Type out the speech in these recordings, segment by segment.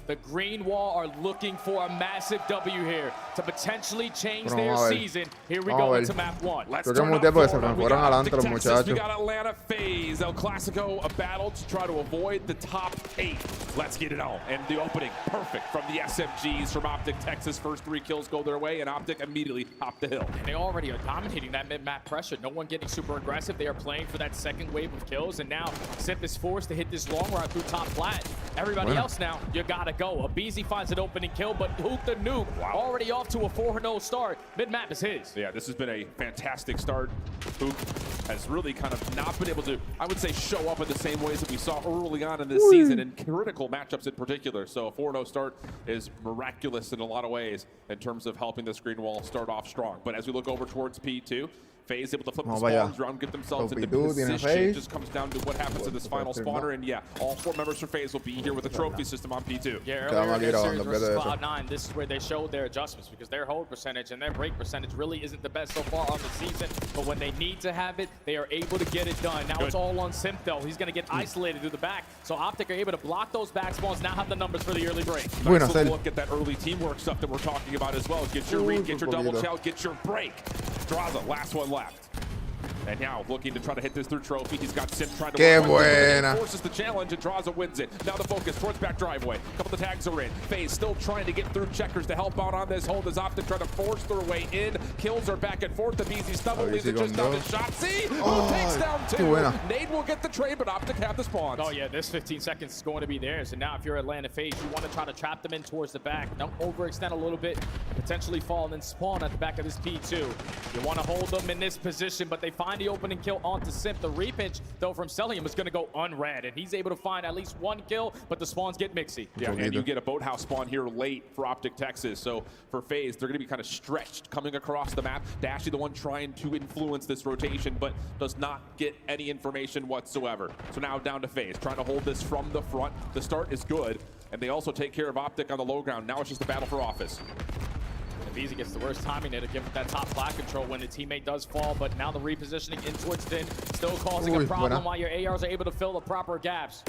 The green wall are looking for a massive W here to potentially change Bueno, their vamos a ver. season. Here we Vamos go a into ver. map 1. Let's Creo que es turn muy up tiempo que se Florida. me We fueron got adelante Optic los Texas, we muchachos. got Atalnta Faze, El Clasico, a battle to try to avoid the top 8. Let's get it on. And the opening, perfect from the SMGs from Optic Texas. First 3 kills go their way, and Optic immediately hop the hill. And they already are dominating that mid-map pressure. No one getting super aggressive. They are playing for that second wave of kills, and now Simp is forced to hit this long route through top flat. Everybody else now, you gotta go. Abizi finds an opening kill, but Hook the Nuke already off to a 4-0 start. Mid-map is his. Yeah, this has been a fantastic start. Hook has really kind of not been able to, I would say, show up in the same ways that we saw early on in this season, in critical matchups in particular. So a 4-0 start is miraculous in a lot of ways in terms of helping this green wall start off strong. But as we look over towards P2, Faze able to flip the spawns around, get themselves into position. It just comes down to what happens in this final spawner. And yeah, all 4 members from Faze will be here with the trophy system on P2. Yeah, earlier in their series versus Cloud9, this is where they showed their adjustments because their hold percentage and their break percentage really isn't the best so far on the season. But when they need to have it, they are able to get it done. Now it's all on Simp though. He's going to get isolated through the back. So Optic are able to block those back spawns, now have the numbers for the early break. Bueno, nice look at that early teamwork stuff that we're talking about as well. Get your read, get your double chow, get your break. Draza, last one left. And now looking to try to hit this through trophy. He's got Simp trying to forces the challenge and Draza wins it. Now the focus towards back driveway. A couple of the tags are in. Faze still trying to get through checkers to help out on this hold as Optic trying to force their way in. Kills are back and forth. The BZ stumble leaves it just down to Shotzi, who takes down 2. Nade will get the trade, but Optic have the spawns. Oh yeah, this 15 seconds is going to be theirs. And now if you're Atalnta Faze, you want to try to trap them in towards the back. Don't overextend a little bit and potentially fall and then spawn at the back of this P2. You want to hold them in this position, but they find the opening kill onto Simp. The repinch, though, from Celium is going to go unread, and he's able to find at least 1 kill, but the spawns get mixy. Yeah, and you get a boathouse spawn here late for Optic Texas. So for Faze, they're going to be kind of stretched coming across the map. Dashy, the one trying to influence this rotation, but does not get any information whatsoever. So now down to Faze, trying to hold this from the front. The start is good, and they also take care of Optic on the low ground. Now it's just a battle for office. Abizi gets the worst timing there to give that top flat control when the teammate does fall, but now the repositioning in towards Din still causing a problem while your ARs are able to fill the proper gaps.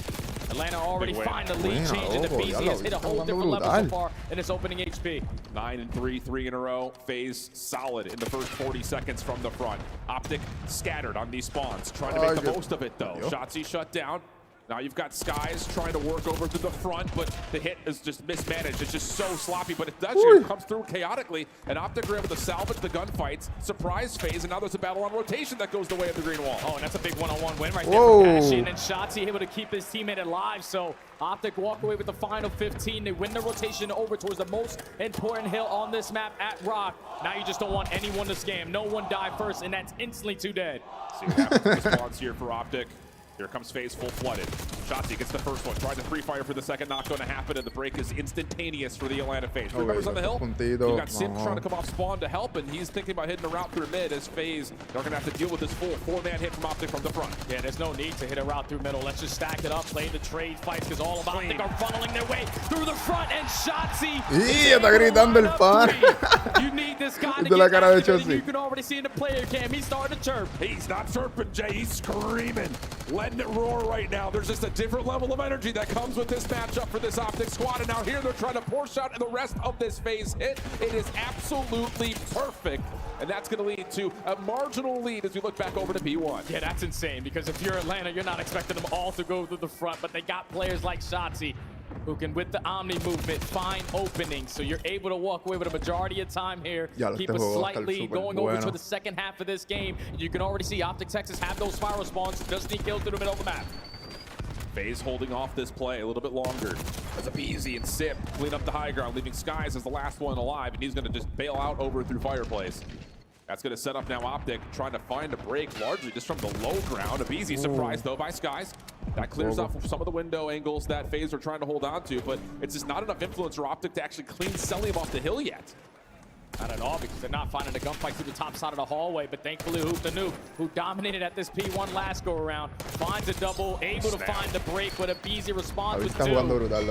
Atlanta already find the lead change, and Abizi has hit a whole different level so far in his opening HP. 9 and 3, 3 in a row. Faze solid in the first 40 seconds from the front. Optic scattered on these spawns, trying to make the most of it though. Shotzi shut down. Now you've got Skies trying to work over to the front, but the hit is just mismanaged. It's just so sloppy, but it does comes through chaotically, and Optic are able to salvage the gunfights, surprise Faze, and now there's a battle on rotation that goes the way of the green wall. Oh, and that's a big one-on-one win right there for Dashy, and then Shotzi able to keep his teammate alive, so Optic walk away with the final 15. They win the rotation over towards the most important hill on this map at Rock. Now you just don't want anyone to scam. No one die first, and that's instantly 2 dead. See what happens with the spawns here for Optic. Here comes Faze full flooded. Shotzi gets the first one, tries to free fire for the second, not going to happen, and the break is instantaneous for the Atalnta Faze. Members on the hill. You've got Simp trying to come off spawn to help, and he's thinking about hitting a route through mid as Faze. They're going to have to deal with this full 4-man hit from Optic from the front. Yeah, there's no need to hit a route through middle. Let's just stack it up, play the trade fights, because all of Optic are funneling their way through the front, and Shotzi. Está gritando el pan. You need this guy to get activated. You can already see in the player cam, he's starting to chirp. He's not chirping, Jay. He's screaming, letting it roar right now. There's just a different level of energy that comes with this matchup for this Optic squad, and now here they're trying to force out the rest of this Faze hit. It is absolutely perfect, and that's going to lead to a marginal lead as we look back over to P1. Yeah, that's insane, because if you're Atlanta, you're not expecting them all to go through the front, but they got players like Shotzi who can, with the Omni movement, find openings. So you're able to walk away with a majority of time here. Keep us slightly going over to the second half of this game. You can already see Optic Texas have those spiral spawns. Just need kills through the middle of the map. Faze holding off this play a little bit longer as Abizi and Simp clean up the high ground, leaving Skies as the last one alive, and he's going to just bail out over through Fireplace. That's going to set up now Optic trying to find a break largely just from the low ground. Abizi surprised though by Skies. That clears up some of the window angles that Faze are trying to hold on to, but it's just not enough influence for Optic to actually clean Celium off the hill yet. Not at all, because they're not finding a gunfight through the top side of the hallway, but thankfully Hoop the Nuke, who dominated at this P1 last go-around, finds a double, able to find the break, but Abizi responds with 2.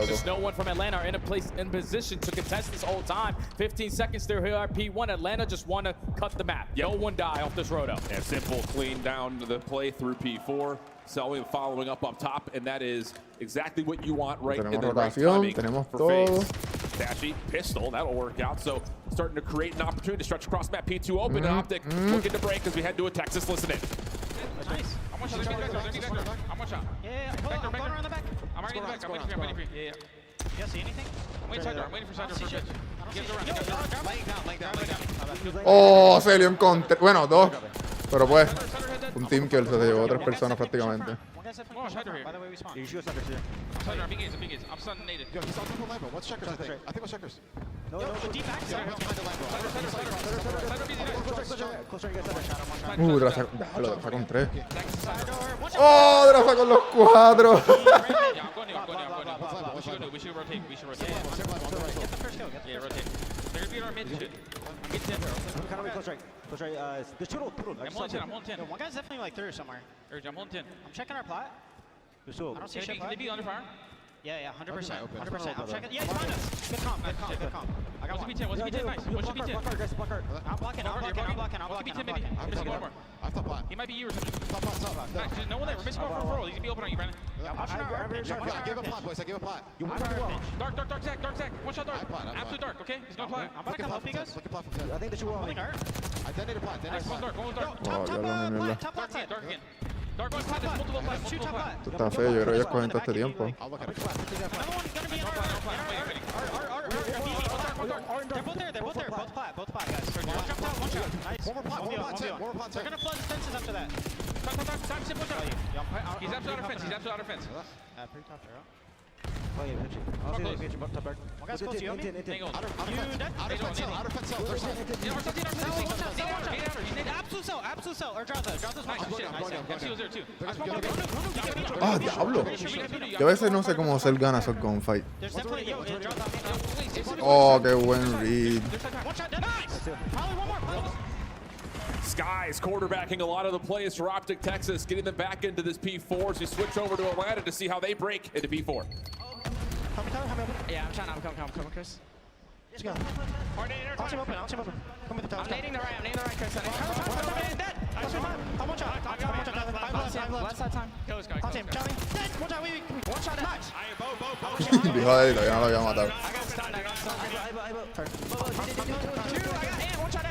There's no one from Atlanta are in position to contest this whole time. 15 seconds there here at P1. Atlanta just want to cut the map. No one die off this roto. And Simple clean down the play through P4. Selwyn following up top, and that is exactly what you want right in Tenemos the right rotación, timing tenemos for todo. Faze. Dashy, pistol, that'll work out. So starting to create an opportunity to stretch across map. P2 open, and Optic looking to break as we head to a Texas. Listen in. Nice. I'm one shot. I'm one shot. Yeah, hold on. I'm going around the back. I'm already in the back. I'm waiting for you. Yeah. You guys see anything? I'm waiting side door. I'm waiting for side door for shit. Laying down. Oh, se le encontré. Bueno, dos. Pero pues, un team kill se llevó 3 personas prácticamente. Oh, side door here. By the way, we spawn. You shoot us under here. Side door. Big gaze. Big gaze. I'm stunned native. Yo, he's on top of Lambo. What's checkers, I think? I think it was checkers. No, deep back. Yeah, behind the Lambo. Closer, you guys have a shot. I'm one shot. Draza, déjalo, Draza con 3. Side door. One shot. Oh, Draza con los 4. Yeah, I'm going in. We should rotate. Get the first kill. Yeah, rotate. They're gonna be in our mid shit. Mid 10. I'm kind of close right. Close right. There's two. I'm holding 10. I'm holding 10. One guy's definitely like third somewhere. I'm holding 10. I'm checking our plot. There's two. I don't see shit. Can they be under fire? Yeah, 100%. 100%. I'm checking. Yeah, it's behind us. Good comp. I got one. What's B10? Nice. What's B10? I'm blocking. What's B10 maybe? I'm missing one more. I have top pot. He might be you or something. Top. Nice. There's no one there. We're missing one for roll. He's gonna be open on you, Brandon. I gave a pot, boys. I gave a pot. You want to Dark, Zach. One shot dark. Absolute dark, okay? He's going plat. I'm about to come help you guys. I think that you will. I detonated pot. Nice, one dark. Oh, diablo, mierda. Top side. Dark again. Dark one plat. There's multiple plats. Shoot top plat. Esto está feo, yo creo que ellos cogen todo este tiempo. I'll look at it. Another one gonna be in our. They're both there. Both plat, guys. One jumped out, one shot. Nice. One more pot. They're gonna flood the fences after that. Time, Sim, one shot. He's absolute out of fence. Pretty tough, Arrow. Oh, yeah, One guy's close to you. Outer fence cell. Outer fence cell. There's Absolute cell. Or Draza's nice. MC was there too. Ah, diablo. Yo a veces no sé cómo hacer ganas esos gunfight. There's definitely, Oh, qué buen read. one shot, nice! Probably one more. Skies quarterbacking a lot of the plays for Optic Texas, getting them back into this P4 as we switch over to Atlanta to see how they break into P4. Yeah, I'm trying to come, Chris. Let's go. I'll team open. Come with the top. I'm nading the right, Chris. I'm one shot. Last side time. I'll team. Charlie. One shot. Nice. Dijo ahí, todavía no lo había matado. I got stunned. One shot.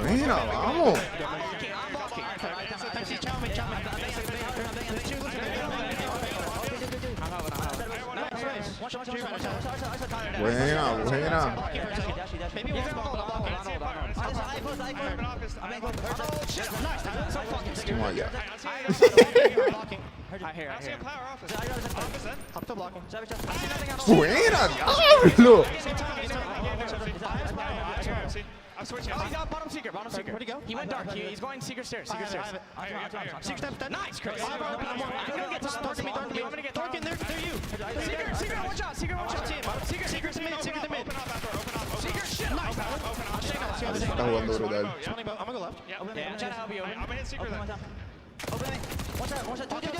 Mira, vamos. Buena. Vamos allá. Buena, diablo. I'm switching. He's out bottom secret. Where'd he go? He went dark. He's going secret stairs. Secret stairs. Nice, Chris. I'm gonna get dark to me. I'm gonna get dark in there. They're you. Secret one shot. Secret mid. Secret to mid. Secret shit. Nice. Está jugando brutal. I'm gonna go left. Yeah, I'm trying to help you. I'm gonna hit secret left. Open it. One shot. Open it.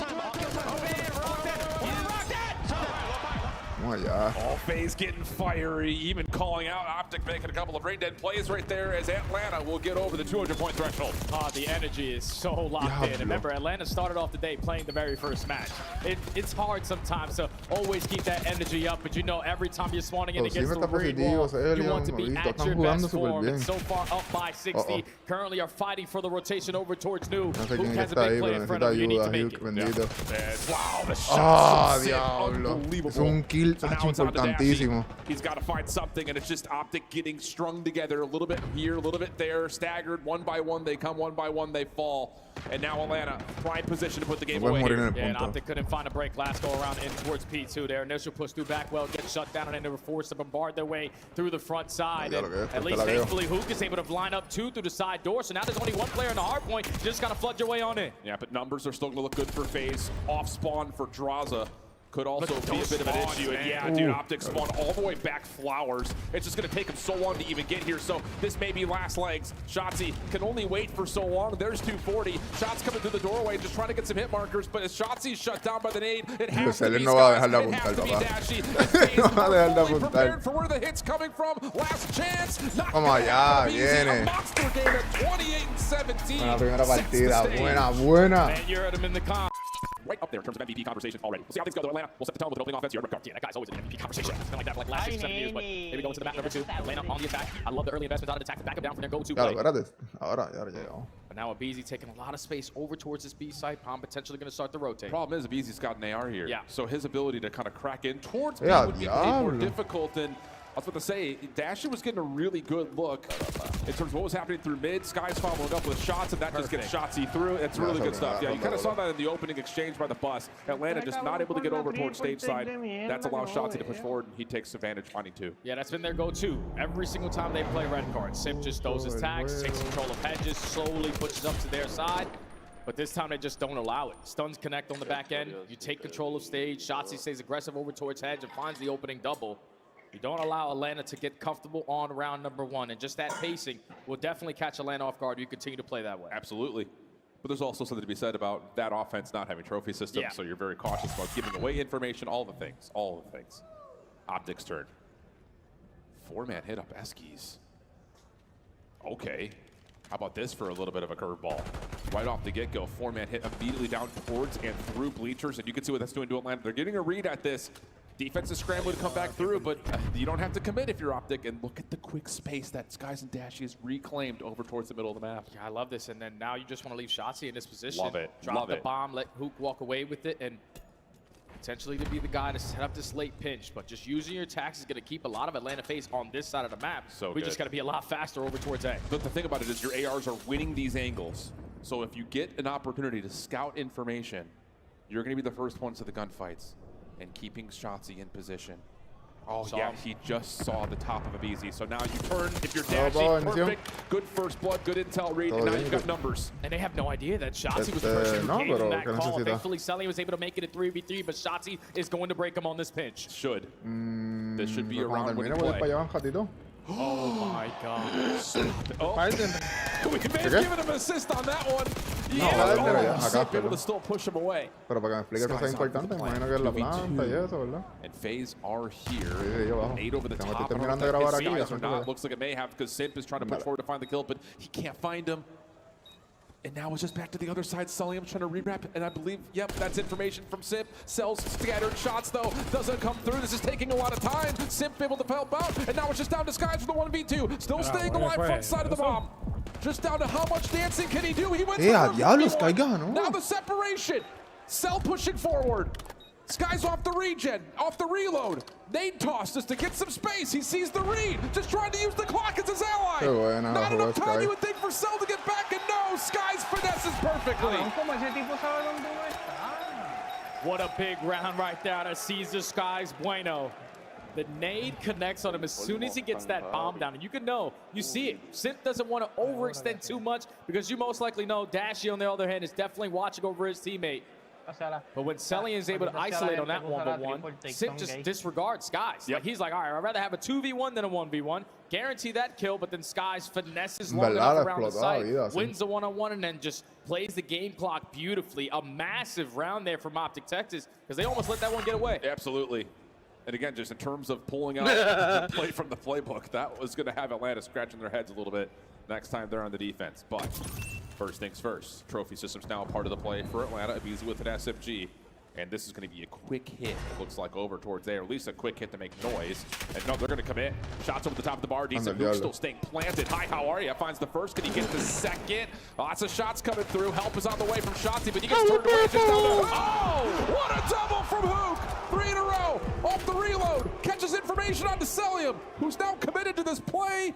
Rock that. Vamos allá. All Faze getting fiery, even calling out Optic, making a couple of brain dead plays right there as Atlanta will get over the 200-point threshold. The energy is so locked in. Remember, Atlanta started off the day playing the very first match. It's hard sometimes to always keep that energy up, but you know every time you're spawning in against the green wall, you want to be at your best form. And so far up by 60, currently are fighting for the rotation over towards New. Who has a big play in front of you? You need to make it. Wow, the Ah, shots. diablo. Unbelievable. Es un kill importantísimo. He's got to find something, and it's just Optic getting strung together a little bit here, a little bit there, staggered one by one. They come one by one, they fall. And now Atlanta, prime position to put the game away here. Yeah, and Optic couldn't find a break last go around in towards P2. Their initial push through back well gets shut down, and they were forced to bombard their way through the front side. And at least thankfully, Hook is able to line up two through the side door. So now there's only one player in the hard point. Just gotta flood your way on in. Yeah, but numbers are still gonna look good for FaZe. Off spawn for Draza. could also be a bit of an issue. And yeah, dude, Optic spawned all the way back flowers. It's just going to take him so long to even get here. So this may be last legs. Shotzzy can only wait for so long. There's 240. Shots coming through the doorway, just trying to get some hit markers. But as Shotzi's shut down by the nade, it has to be no va a dejar Skies, de it has to be apuntar, Dashy. No va a dejar de Fully apuntar. prepared for where the hit's coming from. Last chance. Not Vamos gonna allá, happen easy. viene. A monster game at 28-17. Buena primera Sets the partida. stage. Buena. Man, you heard him in the comp. Right up there in terms of MVP conversation already. We'll see how things go though. Atlanta will set the tone with an opening offense here. Yeah, that guy's always in the MVP conversation. It's been like that for like last 6 or 7 years, but here we go into the map number 2. Atlanta on the attack. I love the early investment out of attack to back him down from their go-to Claro, play. espérate. Ahora llegamos. But now Abizi taking a lot of space over towards this B side. Palm potentially going to start the rotate. Problem is, Abizi's got an AR here. Yeah. So his ability to kind of crack in towards B Yeah, would be more diablo. difficult. And I was about to say, Dashy was getting a really good look in terms of what was happening through mid. Sky's following up with shots, and that just gets Shotzzy through. It's really good stuff. Yeah, you kind of saw that in the opening exchange by the bus. Atlanta just not able to get over towards stage side. That's allowed Shotzzy to push forward, and he takes advantage, finding 2. Yeah, that's been their go-to. Every single time they play red card, Simp just throws his tags, takes control of hedges, slowly pushes up to their side. But this time they just don't allow it. Stuns connect on the back end. You take control of stage. Shotzzy stays aggressive over towards hedge and finds the opening double. You don't allow Atlanta to get comfortable on round number 1. And just that pacing will definitely catch Atlanta off guard. You continue to play that way. Absolutely. But there's also something to be said about that offense not having trophy systems, Yeah. so you're very cautious about giving away information, all the things. Optic's turn. 4-man hit up Eskies. Okay. How about this for a little bit of a curveball? Right off the get-go, 4-man hit immediately down towards and through bleachers, and you can see what that's doing to Atlanta. They're getting a read at this. Defense is scrambling to come back through, but you don't have to commit if you're Optic. And look at the quick space that Skies and Dashy has reclaimed over towards the middle of the map. Yeah, I love this. And then now you just want to leave Shotzzy in this position. Love it. Drop Love the it. bomb, let Hook walk away with it, and potentially to be the guy to set up this late pinch. But just using your attacks is going to keep a lot of Atlanta Faze on this side of the map. So we good. just got to be a lot faster over towards A. But the thing about it is your ARs are winning these angles. So if you get an opportunity to scout information, you're going to be the first ones to the gunfights and keeping Shotzzy in position. Oh, Saw yeah, him. he just saw the top of Abizi. So now you turn, if you're Bravo, Dashy, perfect, good first blood, good intel read, and Todo now bien, you've got good. numbers. And they have no idea that Shotzzy was the person who no, gave them pero that ¿qué call. necesita? Thankfully, Selly was able to make it a 3v3, but Shotzzy is going to break him on this pinch. Should. This should be a Cuando round winning termine voy play. para allá un ratito. Oh my God. Oh, we may have ¿Qué? given him an assist on that one. No, mira, ya, Simp acá, able pero- to still push him away. Pero para que me explique cosas importantes, imagino que es la planta y eso, ¿verdad? And Faze are here. Sí, yo bajo. Nade over the Como top. estoy I don't know terminando de if grabar that aquí, his ya eyes or son not. todas. Looks like it may have because Simp is trying to push Vale. forward to find the kill, but he can't find him. And now it's just back to the other side. Sulliam trying to rewrap, and I believe, yep, that's information from Simp. Sells scattered shots, though. Doesn't come through. This is taking a lot of time. Simp able to help out, and now it's just down to Skies with the 1v2. Still staying alive front side of the bomb. Just down to how much dancing can he do. He went a for diablo, 51. Sky ganó. Now the separation. Cell pushing forward. Sky's off the regen, off the reload. Nade toss just to get some space. He sees the read, just trying to use the clock as his ally. Qué buena Not jugó enough time Sky. you would think for Cell to get back, and no, Sky's finesses perfectly. What a big round right there to Caesar Skies Bueno. The nade connects on him as soon as he gets that bomb down. And you can know, you see it. Simp doesn't want to overextend too much because you most likely know Dashy, on the other hand, is definitely watching over his teammate. But when Selly is able to isolate on that 1v1, Simp just disregards Skies. Yep. Like he's like, all right, I'd rather have a 2v1 than a 1v1. Guarantee that kill, but then Skies finesses long Verdad, enough around the explotó la site, vida, sí. wins the one-on-one, and then just plays the game clock beautifully. A massive round there from Optic Texas because they almost let that one get away. Absolutely. And again, just in terms of pulling out the play from the playbook, that was going to have Atlanta scratching their heads a little bit next time they're on the defense. But first things first, trophy system's now a part of the play for Atlanta. Abizi with an SFG. And this is going to be a quick hit, it looks like, over towards there. At least a quick hit to make noise. And no, they're going to commit. Shots over the top of the bar. Decent move, still staying planted. Hi, how are you? Finds the first. Can he get the second? Lots of shots coming through. Help is on the way from Shotzzy, but he gets turned away just down to... Oh! What a double from Hook! 3 in a row. Off the reload. Catches information on Celium, who's now committed to this play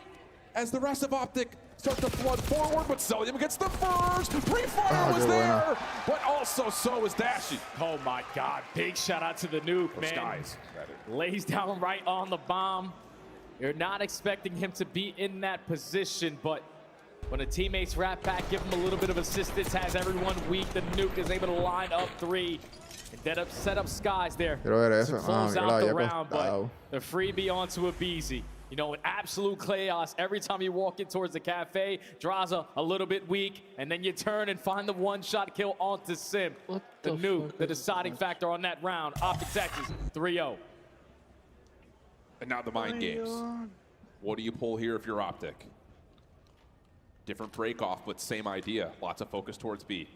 as the rest of Optic start to flood forward, but Celium gets the first. Pre-fire was there, but also so was Dashy. Oh my God, big shout out to the nuke, man. Skies. Lays down right on the bomb. You're not expecting him to be in that position, but when the teammates wrap back, give him a little bit of assistance, has everyone weak. The nuke is able to line up 3. Set up skies there Quiero ver to eso. close mira, out the había round, but costado. the freebie onto a BZ. You know, an absolute chaos every time you walk in towards the cafe. Draza a little bit weak, and then you turn and find the one-shot kill onto Sim. The nuke, the deciding factor on that round. Optic Texas, 3-0. And now the mind games. What do you pull here if you're Optic? Different break off, but same idea. Lots of focus towards B.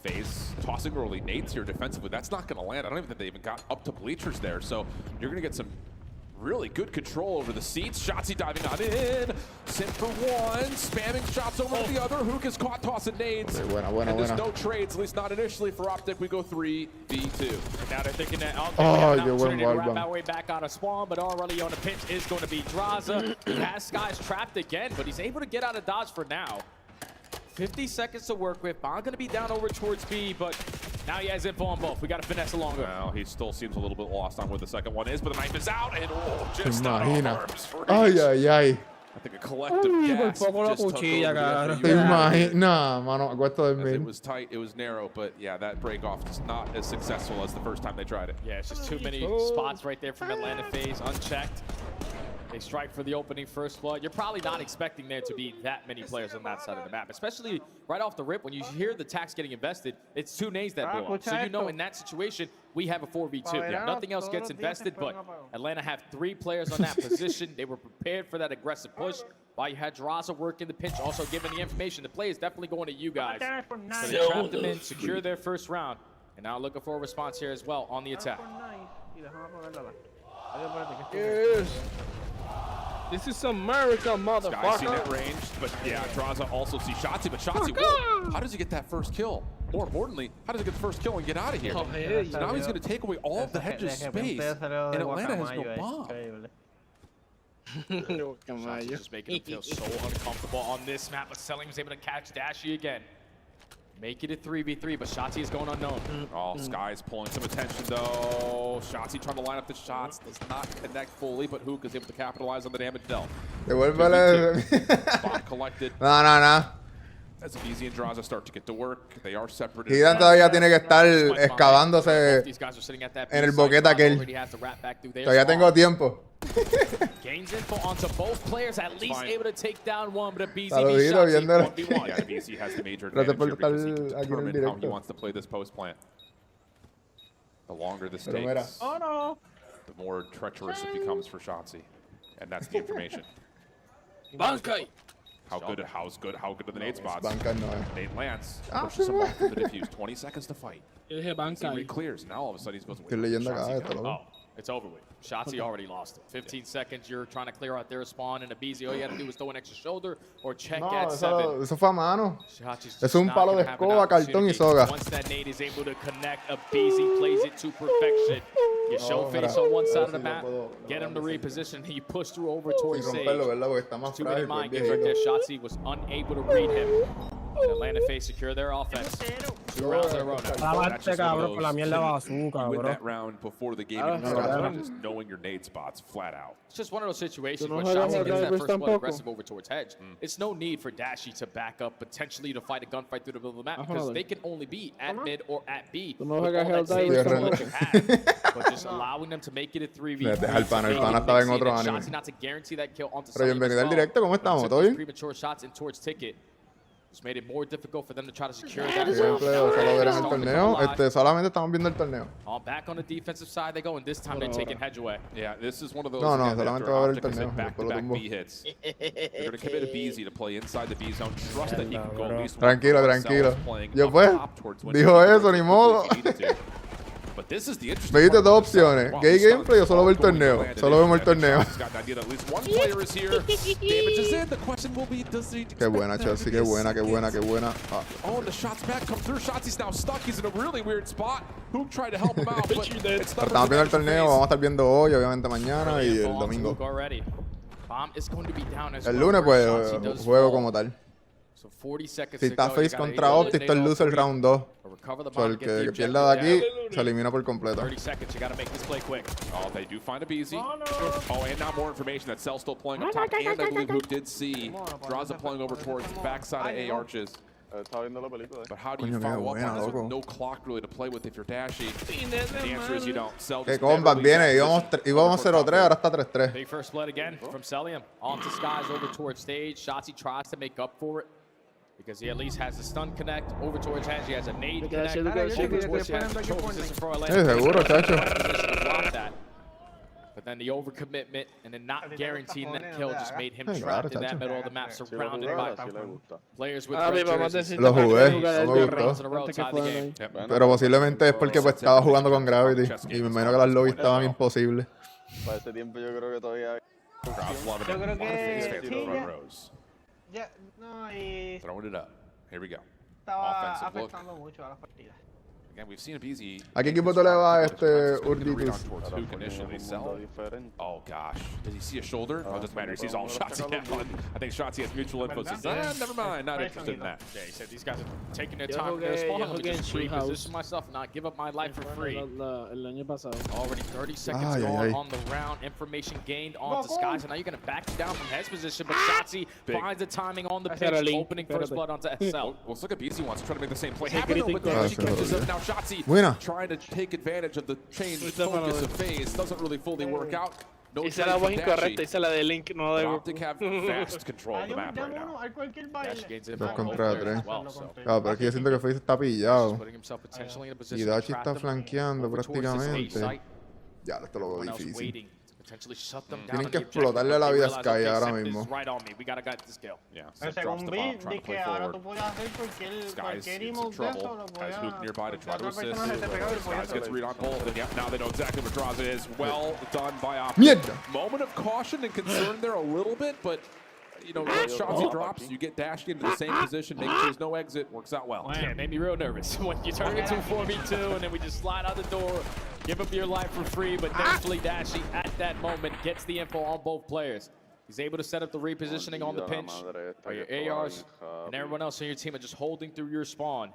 Faze tossing early nades here defensively. That's not going to land. I don't even think they even got up to bleachers there. So you're going to get some really good control over the seats. Shotzzy diving on in. Sim for one. Spamming shots over to the other. Hook is caught tossing nades. Buena. There's no trades, at least not initially for Optic. We go 3v2. Now they're thinking that, okay, Oh, we have an qué buen opportunity to wrap wallbang. our way back out of spawn, but already on the pinch is going to be Draza. He has Skies trapped again, but he's able to get out of dodge for now. 50 seconds to work with. Bond going to be down over towards B, but now he has info on both. We got to finesse longer. Well, he still seems a little bit lost on where the second one is, but the knife is out, and just out of Imagina. arms for Ay, each. ay, ay. I think a collective gasp just took over the Te FU. imaginas. Nah, mano, acuesto As dormir. it was tight, it was narrow, but yeah, that break off is not as successful as the first time they tried it. Yeah, it's just too many spots right there from Atlanta Faze, unchecked. They strike for the opening first blood. You're probably not expecting there to be that many players on that side of the map, especially right off the rip. When you hear the tax getting invested, it's 2 nades that blow up. So you know in that situation, we have a 4v2. Yeah, nothing else gets invested, but Atlanta have 3 players on that position. They were prepared for that aggressive push. While you had Draza working the pinch, also giving the information. The play is definitely going to you guys. So they trapped them in, secure their first round, and now looking for a response here as well on the attack. Yes. This is America, Sky seen motherfucker. it ranged, but yeah, Draza also sees Shotzzy, but Shotzzy, whoa, how does he get that first kill? More importantly, how does he get the first kill and get out of here? So now he's going to take away all of the hedge's space, and Atlanta has no bomb. Shotzzy just making him feel so uncomfortable on this map, but Selling was able to catch Dashy again. Make it a 3v3, but Shotzzy is going unknown. Oh, Sky's pulling some attention though. Shotzzy trying to line up the shots, does not connect fully, but Hook is able to capitalize on the damage dealt. Devuélvele. Bomb collected. No. As Easy and Draza start to get to work, they are separated. Gigan todavía tiene que estar excavándose en el boquete aquel. Todavía tengo tiempo. Gains info onto both players, at least able to take down one, but a BZB Saludito, Shotzzy viéndolo. 1v1. Yeah, BC has the major Gracias advantage por here because he estar can aquí en el determine how he directo. wants to play this post plant. The longer this Pero mira. takes, the more treacherous it becomes for Shotzzy. And that's the information. Bankai. How good are the nade spots? Banca no es. Nade lands, Ah, pushes sí, him me- off to the diffuse. 20 seconds to fight. Yo dije Teammate Bankai. clears. Now all of a sudden he's goes, Estoy leyendo acá Shotzzy esto, got it. loco. Oh, it's over with. Shotzzy already lost it. 15 seconds, you're trying to clear out their spawn, and a BZ, all you had to do was throw an extra shoulder or check No, at 7. eso fue a mano. Shotzzy's Es just un not palo gonna de have an escoba, cartón y opportunity. soga. Once that nade is able to connect, a BZ plays it to perfection. You show No, face mira, on one a side ver of the si map, lo puedo get him to hacer. reposition, and you push through over Y towards Sage. romperlo, ¿verdad? Porque está más Too many frágil que el mind games right there. viejito. Shotzzy was unable to read him. And Atlanta Faze secure their offense. 2 rounds in a row now. That's just one of cabrón, por la those. mierda basura, You win bro. that round before the game Ah, even starts by cabrón. just knowing your nade spots flat out. It's just one of those situations no when juegas Shotzzy al gets that Drivers first blood tampoco. aggressive over towards Hedge. It's no need for Dashy to back up potentially to fight a gunfight through the middle of the map because joder. they can only be at mid or at B. Tú no with juegas all al that same Drivers control that you tampoco. have. But just allowing them to make it a 3v3. Deja el pana estaba en otro anime. Shotzzy not to guarantee that kill onto Pero Selling bienvenido as al well. directo, ¿cómo estamos? Took ¿Todo those bien? premature shots in towards Ticket. Just made it more difficult for them to try to secure that Sí, round. Leo, solo verán el Starting to torneo. come alive. Solamente estamos viendo el torneo. All back on the defensive side they go, and this time they're taking Hedge away. Yeah, this is one of those. No, again, solamente after va a ver el Optic has hit torneo, back-to-back después lo B hits. They're going to commit a BZ to play inside the B zone. Trust that he can go at least one Tranquilo, for tranquilo. himself, playing Yo up pues, top towards when dijo he eso, ni modo. if he needed to. But this is the interesting Me diste part dos of this side. opciones, Wow, gay we started gameplay o solo ver el going to torneo. land Solo it. vemos el I think torneo. Shotzzy's got an idea that at least one player is here. Damage is in. The question will be, does he Qué buena, Chelsea, qué buena, qué buena, qué buena. Ah. Oh, and the shots back come through. Shotzi's now stuck. He's in a really weird spot. Hook tried to help him out, but it's Pero not estamos viendo el torneo, vamos a estar viendo hoy, obviamente mañana y el domingo. Bomb is going to be down as El well, lunes, where pues, Shotzzy does juego fall. como tal. So 40 seconds Si to está go, you Face gotta contra eliminate Optic, está el all loser el 3, round 2. or recover the So, bomb el to get the que objective pierda de aquí down. se elimina por completo. 30 seconds, you gotta make this play quick. Oh, they do find a BZ. Oh, and now more information that Cell's still playing up top. And I believe Hook did see Draza playing over towards the backside of A arches. Estaba viendo la película. But how do you Coño, qué follow up buena, on this with loco. no clock really to play with if you're Dashy? The answer is you don't. Cell Que just never combat leaves viene. that Íbamos position. 0-3, ahora está 3-3. Big first blood again from Celium. On to Skies over towards stage. Shotzi tries to make up for it because he at least has the stun connect over towards Hedge. He has a nade connect over towards he has control position for Orlando. Sí, seguro, chacho. Position to block that. But then the overcommitment and then not guaranteeing that kill just made him trapped in that middle of the map, surrounded by players with red jerseys. Lo jugué, no me Rounds in gustó. a row, tied the game. Pero posiblemente es porque pues, estaba jugando con Gravity. Y me imagino que las lobbies estaban imposibles. Para ese tiempo yo creo que todavía... Crowd's loving Yo creo it. A lot of Faze fans in the que front ya- rows. Ya, no, y Throwing it up. Here we go. estaba Offensive look. afectando mucho a las partidas. Again, we've seen Abizi. ¿A qué equipo tú le vas, Read on Urditus? towards Hook initially. Cell. diferente. Oh gosh. Does he see a shoulder? Oh, it doesn't matter. He sees all Shotzi now. I think Shotzi has mutual info. Says, never mind. Not interested in that. Yeah, he said these guys are taking their Yo time to jugué- respond. yo Let me jugué just en Chill House. reposition myself and not give up my life for free. El año pasado. Already 30 seconds Ay, gone ay, ay. on the round. Information gained onto Skies, and now you're going to back down from Head's position, but Shotzi finds the timing on the pitch, opening first blood onto SL. Well, let's look at BC wants to try to make the same play. Ese Happen though, but crítico. then she Ah, se catches up. jodió. Now Shotzi Buena. trying to take advantage of the change Está focus para of Faze. Doesn't really fully work out. No Hice trade la from voz incorrecta, Dashy. hice la de Link, no But de Optic have fast control of the map right now. Hay cualquier Dash baile. gains Dos info on contra both players tres. as well, so Claro, pero es que yo siento que Faze está he's pillado. putting himself potentially in a Y position to Dachi trap está them flanqueando over towards the stage prácticamente. site. Ya, esto lo veo Everyone else difícil. waiting to potentially shut them down Tienen on que the objective, explotarle but la they vida a realize, Sky okay, ahora Simp is mismo. right on me. We gotta get this kill. Yeah, Pero Sim drops según the vi, bomb, trying di to que play ahora forward. tú puedes hacer cualquier Skies gets in emote de eso, trouble. lo Has Hook puedes nearby to try to otra assist. persona se te pega y Skies puedes gets read on both, and yeah, now they know exactly what Draza is. Well done by Optic. Mierda. Moment of caution and concern there a little bit, but you know, once Shotzi drops, you get dashed into the same position, making sure there's no exit, works out well. Yeah, it made me real nervous when you turn into a 4v2 and then we just slide out the door, give up your life for free, but thankfully Dashy at that moment gets the info on both players. He's able to set up the repositioning on the pinch, while your ARs and everyone else on your team are just holding through your spawn.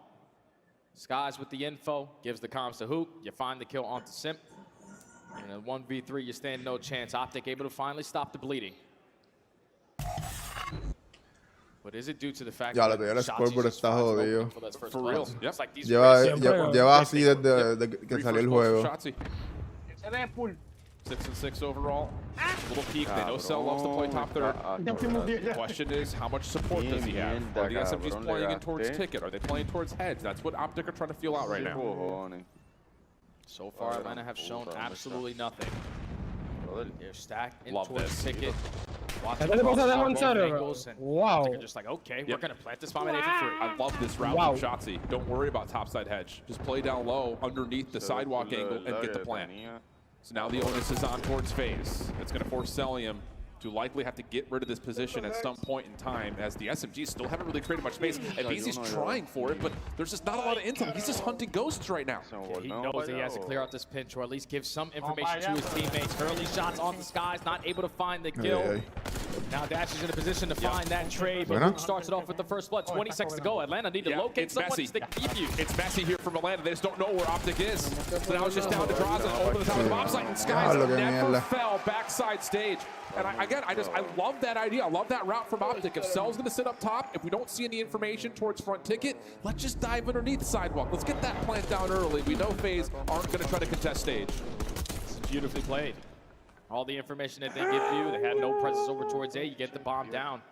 Skies with the info, gives the comms to Hoop, you find the kill onto Simp. And in 1v3, you stand no chance. Optic able to finally stop the bleeding. But is it due to the fact Ya, that lo que el Shotzi's scoreboard just está finds an jodido. opening for those first For blood? real, yep. It's like these Lleva, races- lleva así desde que Three salió el first blows juego. for Shotzi. Se ve full. 6-6 overall. Little peek. They know Cell loves to play top third. The question is, how much support does he have? Are the SMGs playing in towards Ticket? Are they playing towards Heads? That's what Optic are trying to feel out right now. So far, Atlanta have shown absolutely nothing. They're stacked in Love towards this. Ticket. ¿Qué te pasa de avanzar? Wow. They're just like, okay, we're Yep. gonna plant this bomb at A for free. I love this route Wow. from Shotzi. Don't worry about topside hedge. Just play down low underneath the sidewalk angle and get the plant. So now the onus is on towards Faze. It's going to force Celium to likely have to get rid of this position at some point in time, as the SMGs still haven't really created much space. And BZ's trying for it, but there's just not a lot of intel. He's just hunting ghosts right now. He knows that he has to clear out this pinch, or at least give some information to his teammates. Early shots on the Skies, not able to find the kill. Ay, ay. Now Dash is in a position to find that trade, but Buena. Luke starts it off with the first blood. 20 seconds to go. Atlanta need to Yeah, locate it's someone messy. to keep you. It's messy here from Atlanta. They just don't know where Optic is. So now it's just down to Draza over the top of the bomb site, and Skies Diablo, qué never mierda. fell backside stage. And I love that idea. I love that route from Optic. If Cell's going to sit up top, if we don't see any information towards front Ticket, let's just dive underneath the sidewalk. Let's get that plant down early. We know Faze aren't going to try to contest stage. It's beautifully played. All the information that they give you, they had no presence over towards A. You get the bomb down,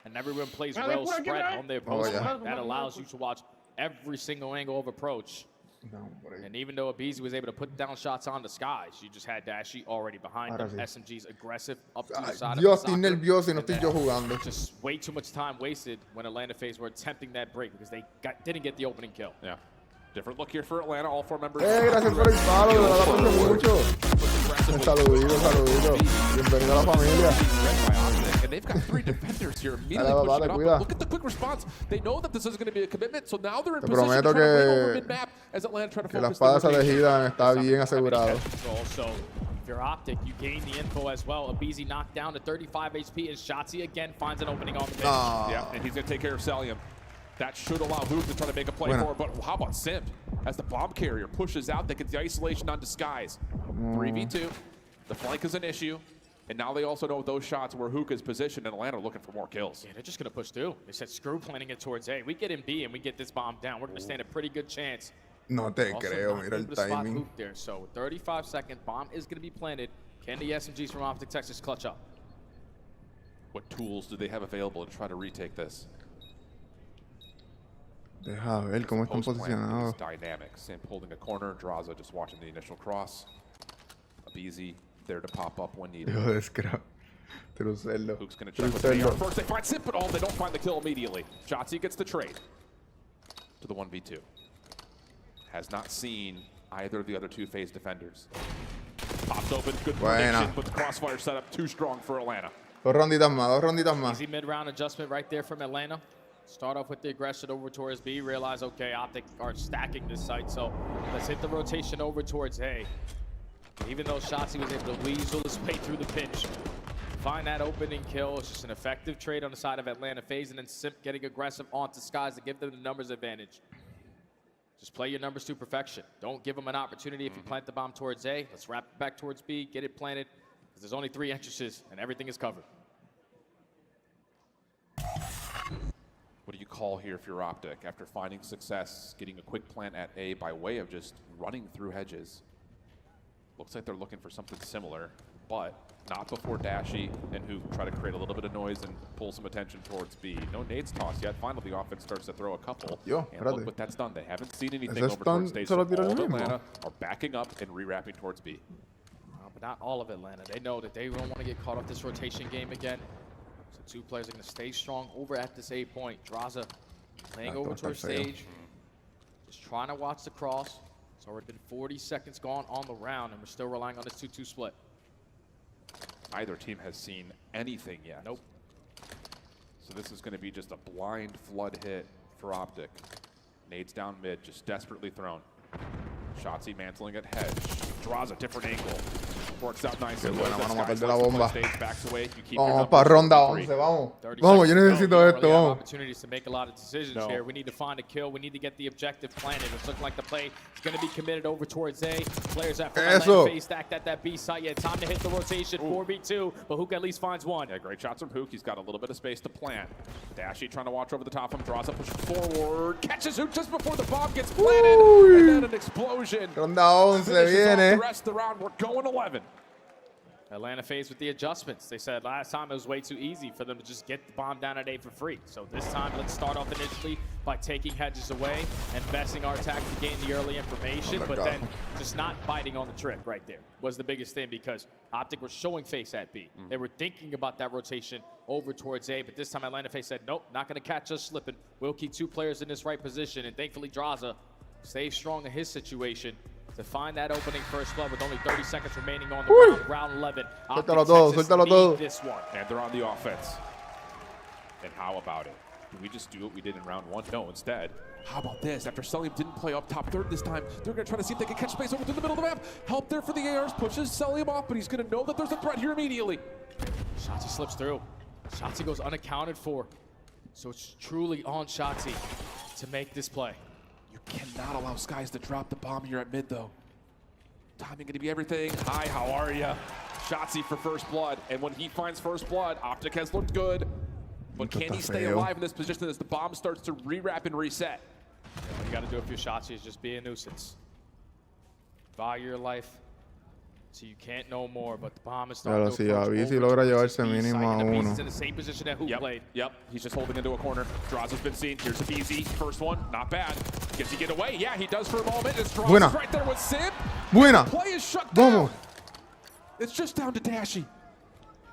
and everyone plays well spread on their post. yeah. That allows you to watch every single angle of approach. No, por ahí. And even though Abizi was able to put down shots on the Skies, you just had Dashy already behind Ahora them. sí. SMG's aggressive up to the Ay, side Dios, of the estoy soccer. nervioso y no And estoy then yo jugando. just way too much time wasted when Atlanta Faze were attempting that break because they didn't get the opening kill. Yeah. Different look here for Atlanta. All four members. Gracias por el palo, de verdad aprecio mucho. Saludito. Bienvenido a la familia. And they've got three defenders here immediately Dale, pushing dale, it up. cuida. But look at the quick response. They know that this is going to be a commitment, so now they're in Te position to prometo try to win over que- mid-map as Atlanta try to Que la focus espada esa their de rotation. Hidan está bien asegurado. Control, so if you're Optic, you gain the info as well. Abizi knocked down to 35 HP, and Shotzi again finds an opening on the bench. Yeah, and he's going to take care of Celium. That should allow Hoop to try to make a play Buena. for it, but how about Simp? As the bomb carrier pushes out, that gets the isolation on Disguise. 3v2. The flank is an issue. And now they also know those shots where Hookah's positioned and Atlanta looking for more kills. Yeah, they're just going to push through. They said screw planning it towards A. We get in B and we get this bomb down. We're going to stand a pretty good chance. No te Also creo, not mira el able to spot timing. Hook there. So 35-second bomb is going to be planted. Can the SMGs from Optic Texas clutch up? What tools do they have available to try to retake this? Deja ver cómo están Post-plant is posicionados. dynamic. Simp holding a corner. Draza just watching the initial cross. Abizi there to pop up when needed. Hijo de scrap. Trucello. Hook's going to check with the AR Trucello. first. They find Simp, but they don't find the kill immediately. Shotzi gets the trade to the 1v2. Has not seen either of the other two Faze defenders. Pops open, good prediction, but the crossfire setup too strong for Atlanta. Dos ronditas más, dos ronditas más. Easy mid-round adjustment right there from Atlanta. Start off with the aggression over towards B. Realize, okay, Optic are stacking this site, so let's hit the rotation over towards A. Even though Shotzi was able to weasel his way through the pinch, find that opening kill. It's just an effective trade on the side of Atlanta Faze, and then Simp getting aggressive onto Skies to give them the numbers advantage. Just play your numbers to perfection. Don't give them an opportunity if you plant the bomb towards A. Let's wrap it back towards B, get it planted, because there's only 3 entrances, and everything is covered. What do you call here if you're Optic? After finding success, getting a quick plant at A by way of just running through hedges. Looks like they're looking for something similar, but not before Dashy and Hook try to create a little bit of noise and pull some attention towards B. No nades tossed yet. Finally, the offense starts to throw a couple. Yo, and look what that's done. They haven't seen anything Ese over towards stun stage. se lo All tiró of el mismo. Atlanta are backing up and re-wrapping towards B. But not all of Atlanta. They know that they don't want to get caught off this rotation game again. So 2 players are going to stay strong over at this A point. Draza playing over towards stage. Just trying to watch the cross. It's already been 40 seconds gone on the round, and we're still relying on this 2-2 split. Neither team has seen anything yet. Nope. So this is going to be just a blind flood hit for Optic. Nades down mid, just desperately thrown. Shotzi mantling at hedge. Draws a different angle. Works out nicely. Qué buena, mano, Skies matar de la lets the bomba. stage, backs away. You keep your Vamos numbers para ronda 3. 11, vamos. 30 Vamos, yo seconds to go. necesito We don't esto, really have vamos. opportunities to make a lot of decisions No. here. We need to find a kill. We need to get the objective planted. It's looking like the play is going to be committed over towards A. Players that from Eso. Atlanta Faze stacked at that B site. Yeah, time to hit the rotation. 4v2, but Hook at least finds one. Yeah, great shots from Hook. He's got a little bit of space to plant. Dashy trying to watch over the top of him. Draws up, pushes forward. Catches Hook just before the bomb gets planted. Uy. And then an explosion. Ronda 11 Finishes off viene. the rest of the round. We're going 11. Atlanta Faze with the adjustments. They said last time it was way too easy for them to just get the bomb down at A for free. So this time, let's start off initially by taking hedges away and investing our attack to gain the early information, Oh my but God. then just not biting on the trick right there was the biggest thing, because Optic was showing face at B. They were thinking about that rotation over towards A, but this time Atlanta Faze said, nope, not going to catch us slipping. We'll keep 2 players in this right position, and thankfully Draza stays strong in his situation to find that opening first blood with only 30 seconds remaining on the round, round 11. Optic Suéltalo todo, Texas suéltalo todo. need this one. And they're on the offense. And how about it? Did we just do what we did in round 1? No, instead. How about this? After Selim didn't play up top third this time, they're going to try to see if they can catch space over to the middle of the map. Help there for the ARs, pushes Selim off, but he's going to know that there's a threat here immediately. Shotzi slips through. Shotzi goes unaccounted for. So it's truly on Shotzi to make this play. You cannot allow Skies to drop the bomb here at mid, though. Timing going to be everything. Hi, how are ya? Shotzi for first blood, and when he finds first blood, Optic has looked good. But can he stay alive in this position as the bomb starts to re-wrap and reset? What you got to do if you're Shotzi is just be a nuisance. Value your life so you can't know more, but the bomb is starting Claro, to si approach Avicii over logra towards llevarse his B mínimo site, and a the uno. Beast is in the same position that Hook played. Yep, he's just holding into a corner. Draws has been seen. Here's a BZ. First one, not bad. Gets he get away? Yeah, he does for a moment. It's Draws Buena. right there with Simp. Buena. Play is shut down. Vamos. It's just down to Dashy.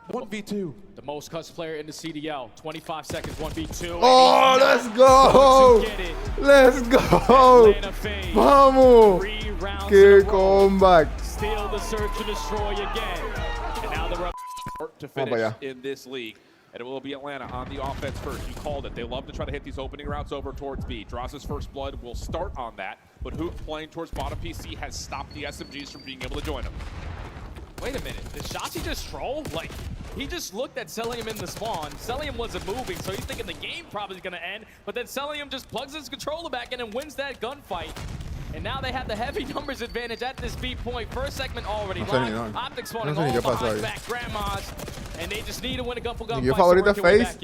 1v2. The most cuts player in the CDL. 25 seconds, 1v2. Oh, let's go. Get it. Let's go. Atlanta Faze. Vamos. 3 rounds Qué in a row. comeback. Steal the search and destroy again. And now they're up. To para finish allá. in this league. And it will be Atlanta on the offense first. You called it. They love to try to hit these opening routes over towards B. Draza's first blood will start on that, but Hook playing towards bottom PC has stopped the SMGs from being able to join him. Wait a minute, did Shotzi just troll? Like, he just looked at Celium in the spawn. Celium wasn't moving, so he's thinking the game probably is gonna end, but then Celium just plugs his controller back in and wins that gunfight. And now they have the heavy numbers advantage at this beat point. First segment already live. Optic spawning no sé ni all qué pasó behind ahí. back grandmas. And they just need to win a gun for gun Mi fight. favorito es Faze.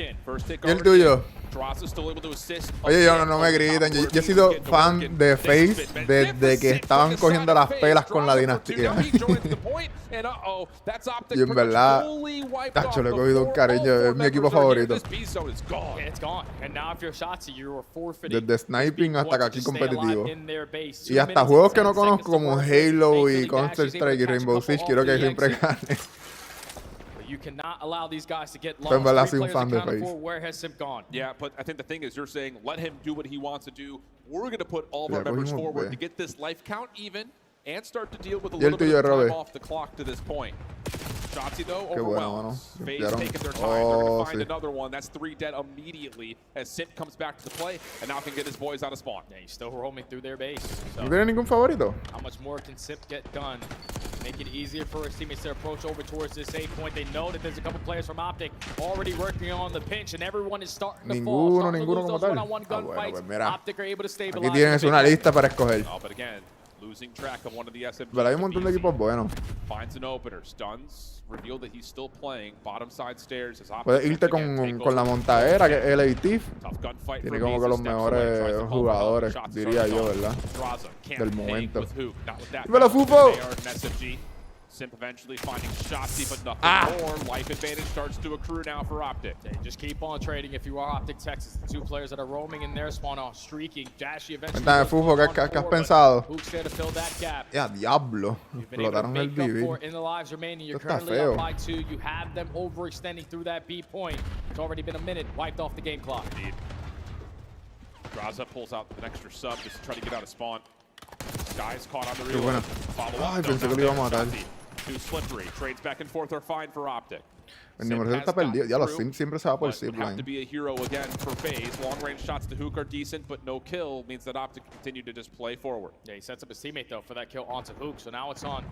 ¿Y el tuyo? Oye, yo no me griten. Yo he sido fan de Faze desde que estaban cogiendo las pelas con la dinastía. Y en verdad, tacho, le he cogido un cariño. Es mi equipo favorito. Desde sniping hasta aquí competitivo. Y hasta juegos que no conozco como Halo y Counter-Strike y Rainbow Six, quiero que siempre gane. You cannot allow these guys to get En verdad lost. soy un fan de Faze. Where has Simp gone? Yeah, but I think the thing is, you're saying let him do what he wants to do. We're going to put all of our members forward to get this life count even and start to deal with a little bit of time off the clock to this point. Shotzi, though, overwhelmed. Faze taking their time. They're going to find another one. That's 3 dead immediately as Simp comes back to the play and now can get his boys out of spawn. Yeah, he's still roaming through their base. So ¿No tiene ningún favorito? how much more can Simp get done? Make it easier for his teammates to approach over towards this A point. They know that there's a couple players from Optic already working on the pinch, and everyone is starting to fall. Ninguno como tal. One-on-one gunfights. Pues mira. Optic are able to stabilize. Aquí tienes una lista para escoger. Oh, but again, losing track of one of the SMGs. Pero hay un montón de equipos buenos. Finds an opener, stuns, reveal that he's still playing. Bottom side stairs. Puedes irte con la montadera, que es el Thief. Tiene como que los mejores jugadores, diría yo, ¿verdad? Del momento. ¡Dímelo, Fufo! Simp eventually finding Shotzi, but nothing more. Life advantage starts to accrue now for Optic. Just keep on trading if you are Optic Texas. The 2 players that are roaming in their spawn are streaking. Dashi eventually. Cuéntame, Fufo, ¿qué has pensado? Hook's there to fill that gap. Ya, diablo. Explotaron el BB. In the lives remaining, you're Esto está currently feo. up by 2. You have them overextending through that B point. It's already been a minute. Wiped off the game clock. Indeed. Draza pulls out an extra sub just to try to get out of spawn. Sky's caught on the Qué buena. Ay, pensé que lo iba a matar. Too slippery. Trades back and forth are fine for Optic. El número está perdido. Ya los Sims siempre se va por zip Have to line. be a hero again for Faze. Long range shots to Hook are decent, but no kill means that Optic can continue to just play forward. Yeah, he sets up his teammate though for that kill onto Hook. So now it's on.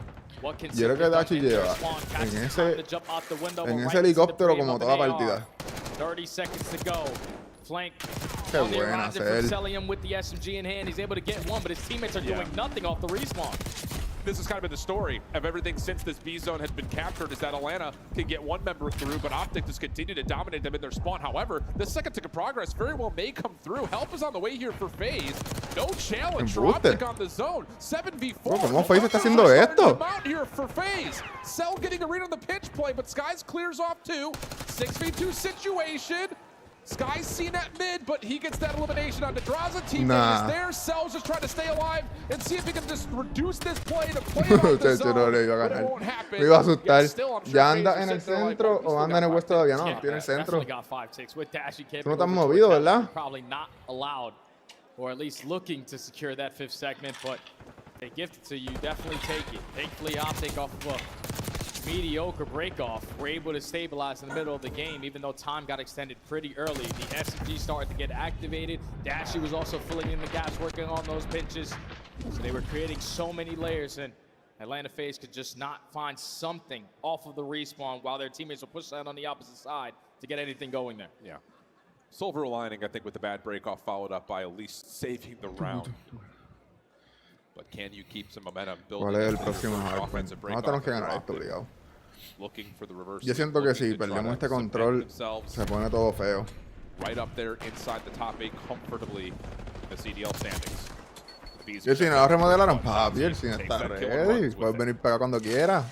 What can Yo creo que Dachi lleva en ese helicóptero como toda partida. 30 seconds to go. Flank. Qué buena hacer. Selling with the SMG in hand. He's able to get one, but his teammates are doing nothing off the respawn. This has kind of been the story of everything since this B zone has been captured, is that Atlanta can get one member through, but Optic just continue to dominate them in their spawn. However, the second tick of progress very well may come through. Help is on the way here for Faze. No challenge for Optic on the zone. 7v4. ¿Cómo Faze está haciendo esto? Out here for Faze. Cell getting a read on the pitch play, but Skies clears off too. 6v2 situation. Sky's seen at mid, but he gets that elimination on the Draza. Teammate is there. Cell's just trying to stay alive and see if he can just reduce this play to play it on the zone. No le iba a ganar. Me iba a asustar. ¿Ya anda en el centro o anda en el west todavía? No, estoy en el centro. Tú no estás movido, ¿verdad? Probably not allowed, or at least looking to secure that 5th segment, but they gift it to you. Definitely take it. Thankfully, Optic off of a mediocre break-off. We're able to stabilize in the middle of the game, even though time got extended pretty early. The SMG started to get activated. Dashi was also filling in the gaps, working on those pinches. So they were creating so many layers, and Atlanta Faze could just not find something off of the respawn while their teammates were pushed out on the opposite side to get anything going there. Yeah. Silver lining, I think, with the bad break-off followed up by at least saving the round. But can you keep some momentum building? ¿Cuál es el próximo hardpoint? Vamos a tener que ganar esto, obligado. Yo siento que si perdemos este control, se pone todo feo. Right up there inside the top 8 comfortably in the CDL standings. Y el cine lo remodelaron, papi, el cine está ready. Puedes venir para acá cuando quieras.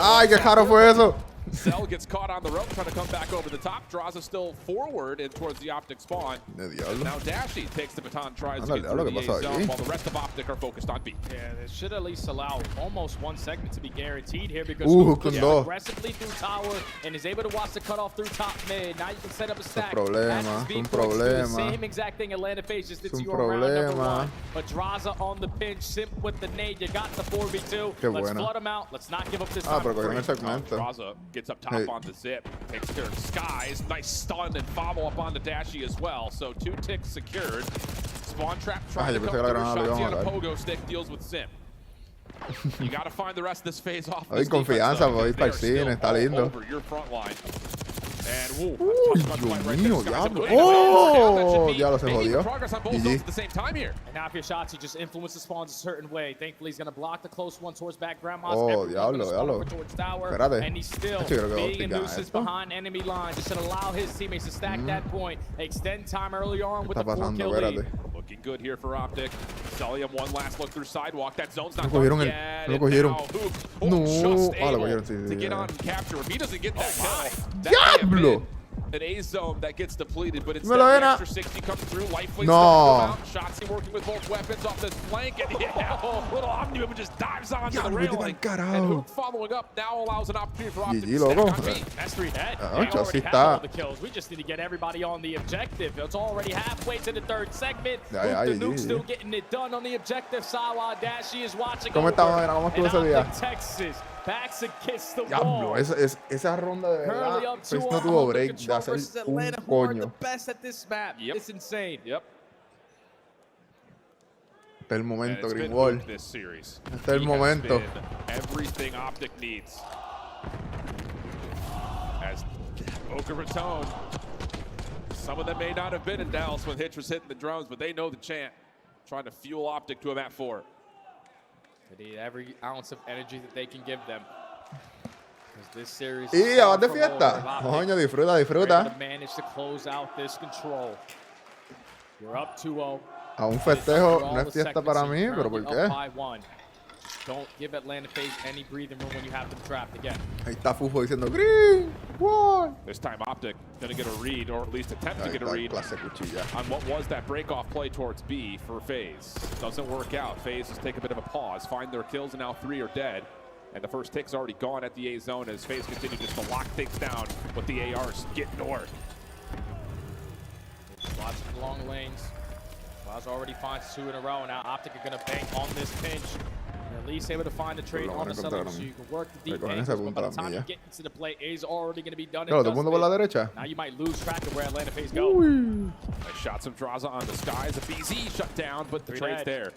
¡Ay, qué raro fue eso! Cell gets caught on the rope, trying to come back over the top. Draws still forward and towards the Optic spawn. Now Dashi takes the baton, tries to get through the A zone, while the rest of Optic are focused on B. Yeah, this should at least allow almost 1 segment to be guaranteed here because Hook goes aggressively through tower and is able to watch the cutoff through top mid. Now you can set up a stack. The same exact thing Atlanta Faze just did to you around number 1. But Draza on the pinch, Simp with the nade. You got the 4v2. Let's flood him out. Let's not give up this time. Draza gets up top on the zip, takes care of Skies. Nice stun and follow up on the Dashi as well. So 2 ticks secured. Spawn trap trying to come through. Shotzi on a pogo stick deals with Simp. You got to find the rest of this phase off. Hay confianza, voy para el cine, está lindo. Over your front line. And Wooo, Uy, tough Dios gunfight right mío, there, guys. diablo. That should Oh, be diablo, se making jodió. progress on both GG. zones at the same time here. And now if your shots, he just influence the spawns a certain way. Thankfully, he's going to block the close one towards back grandma's. Oh, Everyone diablo, gonna spawn diablo. over towards tower. Espérate. And he's still Yo creo que being a Optic gana nuisance esto. behind enemy line. Just to allow his teammates to stack that point. Extend time early on with ¿Qué the está 4-kill pasando? lead. Espérate. Looking good here for Optic. Celium, one last look through sidewalk. That zone's not No cogieron gone el- yet. no lo And cogieron. now Hook, No. just Ah, lo able cogieron, sí, sí, to get ya. on and capture. If he doesn't get that kill, that may have Diablo. been an A zone that gets depleted, but instead Dímelo, the Ena. extra 60 comes through. Lifelink No. Shotsy working with both weapons off this flank, and yeah, little Omni just dives onto the Diablo, vete railing. pa'l carajo. And Hook following up now allows an opportunity for Optic GG, to stack loco. on B. That's 3 dead. Ah, They Chelsea already have está. all the kills. We just need to get everybody on the objective. It's already halfway to the 3rd segment. Ya, Luke ya, the GG. Nuke still getting it done on the objective side while Dashy is watching ¿Cómo over. estamos, Ena? ¿Cómo estuvo And ese día? Optic Texas backs against the Diablo, wall. esa ronda de Currently verdad. up 2-0 Pues no tuvo break de control hacer versus un Atlanta, who are the coño. best at this map. Yep. It's insane. Yep. Este es el And momento, it's been Greenwall. Hook this series. Este es el He has momento. been everything Optic needs. As Boca Raton, some of them may not have been in Dallas when Hitch was hitting the drums, but they know the chant. Trying to fuel Optic to a map 4. They need every ounce of energy that they can give them. 'Cause this series Y is ya far vas de from fiesta. over. Optic Coño, disfruta, are disfruta. able to manage to close out this control. You're up 2-0. A un But it's up festejo for all no the es fiesta segments. para You're mí, pero ¿por currently up qué? by 1. Don't give Atlanta Faze any breathing room when you have them trapped again. Ahí está Fufo diciendo Greenwall. This time Optic going to get a read, or at least attempt to Ahí get a está, read clase cuchilla. on what was that break-off play towards B for FaZe. Doesn't work out. FaZe has taken a bit of a pause, find their kills, and now 3 are dead. And the first tick's already gone at the A zone as FaZe continue just to lock things down with the ARs get north. Lots of long lanes. Waz already finds 2 in a row. Now Optic are going to bank on this pinch. And at least able to find the trade Lo on van a the setup encontrar so you can work the deep Recogen ese angles. But by punto the time a you la get into the play, A is already going to be done. Claro, and todo el mundo por la dusted. derecha. Now you might lose track of where Atlanta Faze go. Uy. Nice shots from Draza on the skies. A BZ shut down, but the 3 trade's dead. there.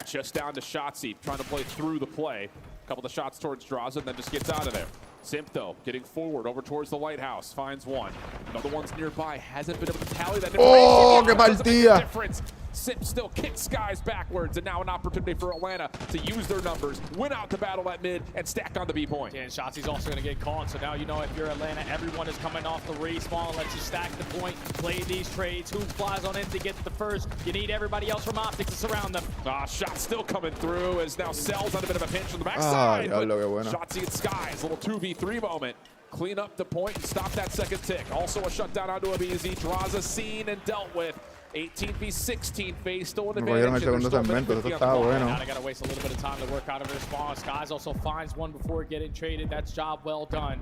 Just down to Shotzzy, trying to play through the play. Couple of shots towards Draza, and then just gets out of there. Simp, though, getting forward over towards the lighthouse, finds one. Another one's nearby, hasn't been able to tally that. Oh, qué Doesn't make a partida. difference. Simp still kicks skies backwards, and now an opportunity for Atlanta to use their numbers, win out the battle at mid, and stack on the B point. And Shotzi's also going to get caught. So now you know if you're Atlanta, everyone is coming off the respawn. Lets you stack the point, play these trades. Who flies on in to get the first? You need everybody else from Optic to surround them. Shot still coming through as now Cell's on a bit of a pinch on the backside. diablo, but qué bueno. Shotzzy and Skies, little 2v3 moment. Clean up the point and stop that second tick. Also a shutdown onto a BZ. Draza seen and dealt with. 18v16, FaZe still in Me cogieron el advantage. and segundo there's still a segmento, minute 50 eso on the estaba clock. bueno. Now they got to waste a little bit of time to work out of their spawn. Skies also finds one before getting traded. That's job well done.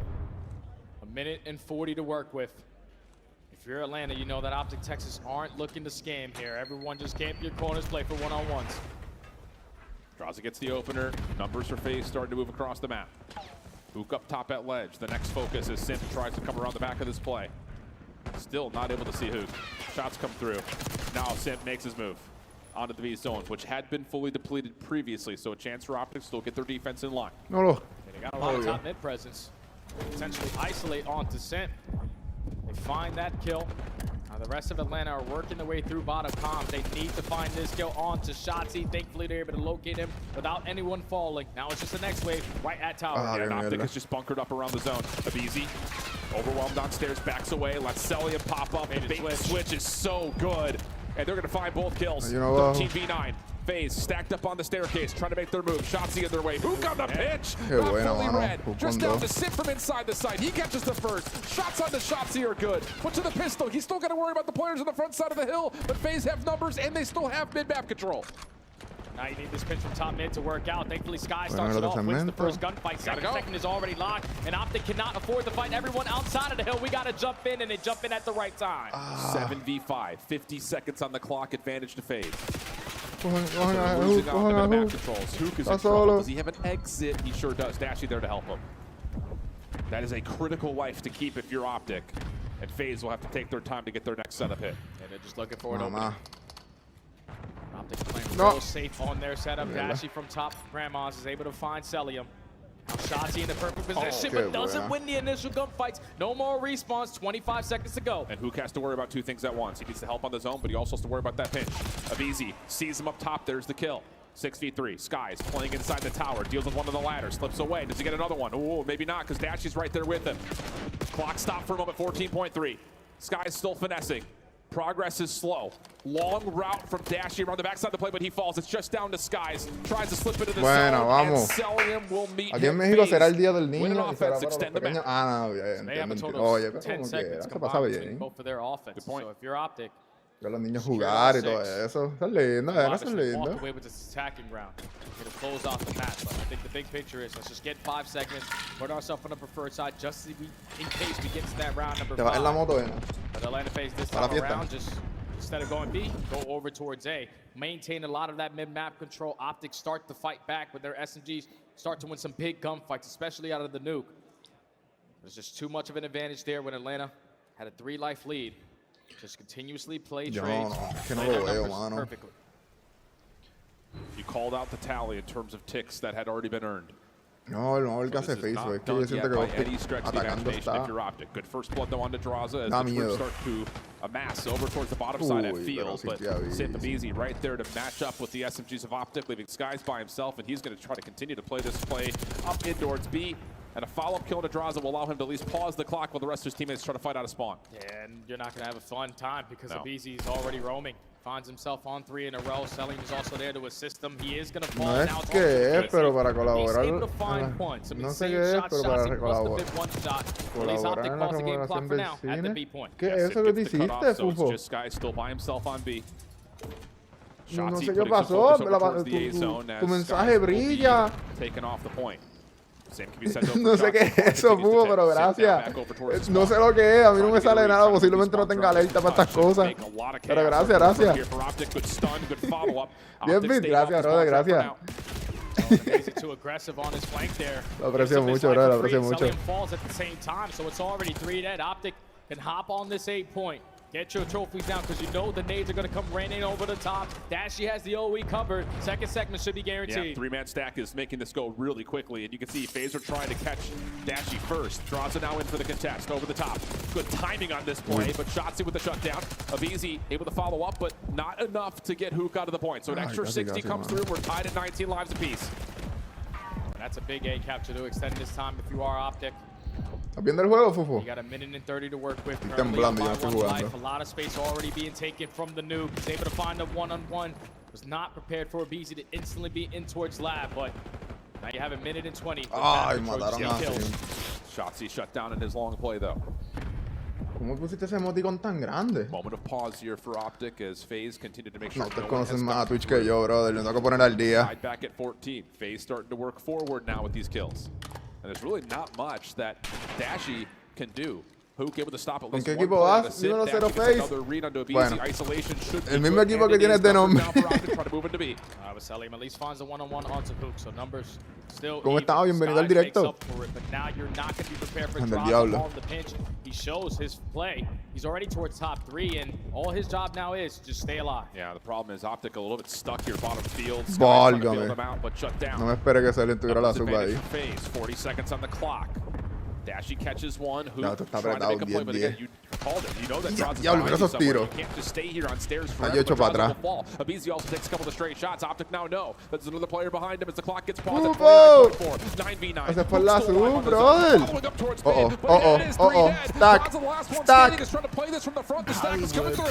1 minute and 40 to work with. If you're Atlanta, you know that Optic Texas aren't looking to scam here. Everyone just camp your corners, play for one-on-ones. Draza gets the opener. Numbers for FaZe starting to move across the map. Hook up top at ledge. The next focus as Simp tries to come around the back of this play. Still not able to see Hook. Shots come through. Now Simp makes his move onto the B zone, which had been fully depleted previously, so a chance for Optic to still get their defense in line. No lo. They got a lot of top mid presence. Potentially isolate onto Simp. They find that kill. Now the rest of Atlanta are working their way through bottom comms. They need to find this kill onto Shotzzy. Thankfully they're able to locate him without anyone falling. Now it's just the next wave right at tower. And qué Optic mierda. is just bunkered up around the zone. Abizi, overwhelmed downstairs, backs away, lets Celium pop up. The Made it bait switch. switch is so good. And they're going to find both kills. You know, 13v9. FaZe stacked up on the staircase, trying to make their move. Shotzzy in their way. Hook on the pitch. Qué Not buena, fully mano. red. Hook Just on down dos. to Simp from inside the site. He catches the first. Shots on the Shotzzy are good. But to the pistol, he's still got to worry about the players on the front side of the hill. But FaZe have numbers, and they still have mid-map control. Now you need this pinch from top mid to work out. Thankfully, Sky Bueno, starts it el off, wins the segmento. first gunfight. Second is already locked, and Optic cannot afford to fight everyone outside of the hill. We got to jump in, and they jump in at the right time. 7v5, 50 seconds on the clock, advantage to FaZe. Cojan a Hook, Losing on the cojan a map Hook. controls. Hook is Está in trouble. solo. Does he have an exit? He sure does. Dashy there to help him. That is a critical life to keep if you're Optic. And FaZe will have to take their time to get their next setup hit. And they're just looking for an opening. Mamá. Optic playing No. real safe on their setup. Mierda. Dashy from top. Grandma's is able to find Celium. Now Shotzi in the perfect position, but doesn't win the initial gunfights. No more respawns, 25 seconds to go. And Hook has to worry about two things at once. He needs to help on the zone, but he also has to worry about that pinch. Avizi sees him up top, there's the kill. 6v3, Skies playing inside the tower, deals with one of the ladders, slips away. Does he get another one? Oh, maybe not, because Dashy's right there with him. Clock stopped for a moment, 14.3. Skies still finessing. Progress is slow. Long route from Dashy around the backside of the play, but he falls. It's just down to Skies. Tries to slip into the zone, and Celium will meet Aquí en him. México será el día del Win niño an y será offense, para los extend the pequeños. map. Ah, no, bien, They have a entiendo. total Oye, of pero 10 como seconds quiera, se combined pasaba between bien. both for their offense. point. So if you're Optic, Ver a los niños Secure jugar y all todo six. eso. Eso es lindo, eso es obviously walk lindo. away with this attacking ground. It'll close off the match, but I think the big picture is let's just get 5 seconds, put ourselves on the preferred side just in case we get to that round number Te vas en la 5. moto, ¿no? But Atlanta Faze this Para la time fiesta. around, just instead of going B, go over towards A. Maintain a lot of that mid-map control. Optics start to fight back with their SMGs, start to win some big gunfights, especially out of the nuke. There's just too much of an advantage there when Atlanta had a 3-life lead. Just continuously play Yo trades, no, es que no play their lo veo, numbers mano. perfectly. You called out the tally in terms of ticks that had already been earned. No, no, el que This hace is face, not es que done yo siento yet que by Optic any stretch of the atacando imagination if está. you're Optic. Good first blood though onto Draza as Da the troops miedo. start to amass over towards the bottom side at Uy, field. pero But sí que Sip avisa. Easy right there to match up with the SMGs of Optic, leaving Skies by himself, and he's going to try to continue to play this play up indoors B. And a follow-up kill to Draza will allow him to at least pause the clock while the rest of his teammates try to fight out of spawn. Yeah, and you're not going to have a fun time because No. Abizi's already roaming. Finds himself on 3 in a row. Selling is also there to assist him. He is going to fall. No es Now it's que also es, pero para He's colaborar. able to find points. I mean, No sé same qué es, shot, pero shots, para he must have colaborar. been one shot. At least Colaborar Optic en la calls the game clock remodelación for del now at the cine. B point. ¿Qué es Sip eso que gets te the cutoff, hiciste, so it's Fufo? just Skies still by himself on B. No, no Shotzi sé qué putting some pasó. focus over towards the A zone as Tu mensaje Skies will be brilla. taken off the point. Same can be said though No for sé qué Shotzi. es eso, Continues to Fufo, take pero Sip down gracias. back over towards the No sé spawn. lo que es, a mí no Trying me to get sale a nada, read, posiblemente no trying to tenga alerta para estas cosas. make a lot of Pero chaos gracias, over gracias. here for Optic. Good stun, good follow-up. Bien, Optic Pete, staying off gracias, the brother, spawn for gracias. now. Amazing, too aggressive on his flank there. Lo aprecio Gives him his mucho, life bro, lo for free. aprecio mucho. Celium falls at the same time, so it's already 3 dead. Optic can hop on this 8 point. Get your trophies down because you know the nades are going to come raining over the top. Dashy has the OE covered. Second segment should be guaranteed. Yeah, 3-man stack is making this go really quickly, and you can see Phaser trying to catch Dashy first. Draws it now in for the contest, over the top. Good timing on this play, but Shotzi with the shutdown. Avizi able to follow up, but not enough to get Hook out of the point. So an extra 60 comes through. We're tied at 19 lives apiece. That's a big A capture to extend this time if you are Optic. ¿Estás viendo el juego, Fufo? You got 1:30 to work with. Estoy Currently temblando, yo by no estoy one jugando. life. A lot of space already being taken from the nuke. He's able to find a one-on-one. Was not prepared for Abizi to instantly be in towards lab, but now you have 1:20. Ay, mataron a kills. Shotzi shut down in his long play, though. ¿Cómo pusiste ese emoticon tan grande? Moment of pause here for Optic as FaZe continued to make sure No, ustedes no one has conocen más a gotten Twitch que through. yo, brother. Lo tengo que poner al día. Tied back at 14. FaZe starting to work forward now with these kills. And there's really not much that Dashy can do. Hook able to stop at least qué one equipo play vas? on the sit. Dímelo, Dashy cero gets FaZe. another read onto Abizi. Bueno, Isolation should be el mismo good, equipo and que it tienes is de numbered nombre. down for Optic, trying to move into B. I was telling him at least finds a one-on-one onto Hook, so numbers still ¿Cómo even. estás? Bienvenido al Skies makes directo. up for it, but now you're not going to be prepared for Anda el Draza diablo. on the pinch. He shows his play. He's already towards top 3, and all his job now is just stay alive. Yeah, the problem is Optic a little bit stuck here bottom field. Skies Válgame. trying to bail them out, but shut down. No me espere que Celium tuviera la Numbers suba ahí. advantage for FaZe. 40 seconds on the clock. Dashy catches one. Who No, esto está trying to make a play, apretado, but 10-10. again, you called it. You know that Draza's Diablo, behind mira you esos somewhere. tiros. You can't just stay here on stairs Está forever. hecho but para Draza atrás. will fall. Abizi also takes a couple of straight shots. Optic now no. There's another player behind him as the clock gets paused at Fufo! 49.4. 9v9. Ese fue la Hook still alive sub, on the brother. zone. Following up towards Uh-oh, mid, but again, it is three dead. stack, Draza, the last one stack. standing, is trying to play this from the front. The stack is coming through.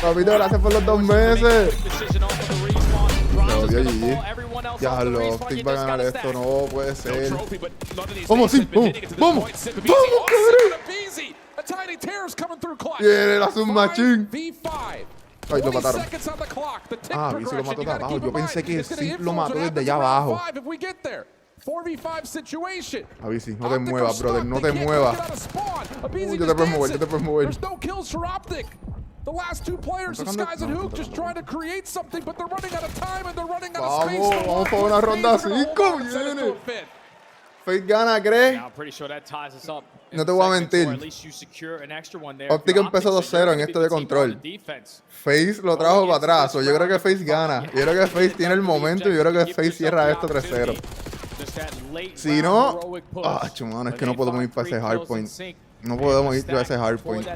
Papito, gracias por los 2 meses. Decision off of the respawn. Draza's odio, gonna GG. fall. Everyone else off the Diablo, respawn. Optic You va a just ganar gotta esto, stack. no puede No ser. trophy, but none of these Vamos, things sí, have been vamos, hitting it to this vamos, point. Sip Abizi. vamos, Oh, cabrón. Sip Abizi. A tiny tear's coming through clutch. Viene la submachine. 5v5. Ay, lo 20 mataron. seconds on the clock. The tick Ah, Avizi lo progression, mató you de gotta abajo. keep Yo in mind. pensé que It's gonna sí lo influence mató what desde happens allá in round abajo. 5 if we get there. 4v5 situation. Avizi, no te Optic muevas, are brother, stuck. no They te can't muevas. get out of spawn. Abizi Yo te just puedes mover, dancing. yo te puedes mover. There's no kills for Optic. The last two players of Tocando- Skies and no, Hook no, just no, trying to create something, but they're running out of time and they're running out of space. Vamos, vamos por una ronda 5, viene. Faze gana, ¿crees? Now I'm pretty sure that ties us up. in No te voy a seconds, or mentir. at least you secure an extra one there. Optic If you're empezó Optic, so 2-0 you're en gonna esto be de the team on control. the defense. Faze lo trajo para atrás. Yo creo que Faze gana. Yo creo que Faze tiene el momento y yo creo que Faze cierra esto 3-0. The Si no, mano, es que no podemos ir para ese hardpoint. No podemos ir a ese hardpoint.